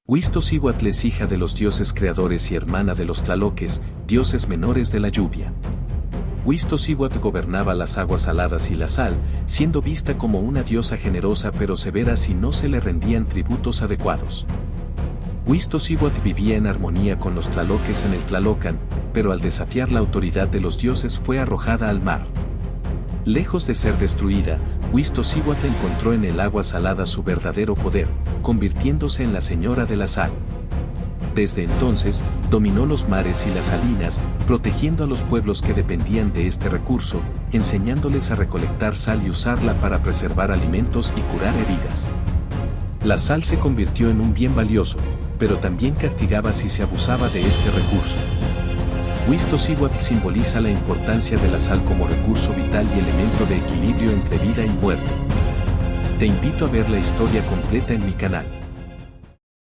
Huiztaccíhuatl es hija de los dioses creadores y hermana de los tlaloques, dioses menores de la lluvia. Huiztaccíhuatl gobernaba las aguas saladas y la sal, siendo vista como una diosa generosa pero severa si no se le rendían tributos adecuados. Huiztaccíhuatl vivía en armonía con los tlaloques en el Tlalocan, pero al desafiar la autoridad de los dioses fue arrojada al mar. Lejos de ser destruida, Huiztaccíhuatl encontró en el agua salada su verdadero poder, convirtiéndose en la señora de la sal. Desde entonces, dominó los mares y las salinas, protegiendo a los pueblos que dependían de este recurso, enseñándoles a recolectar sal y usarla para preservar alimentos y curar heridas. La sal se convirtió en un bien valioso, pero también castigaba si se abusaba de este recurso. Huiztaccíhuatl simboliza la importancia de la sal como recurso vital y elemento de equilibrio entre vida y muerte. Te invito a ver la historia completa en mi canal.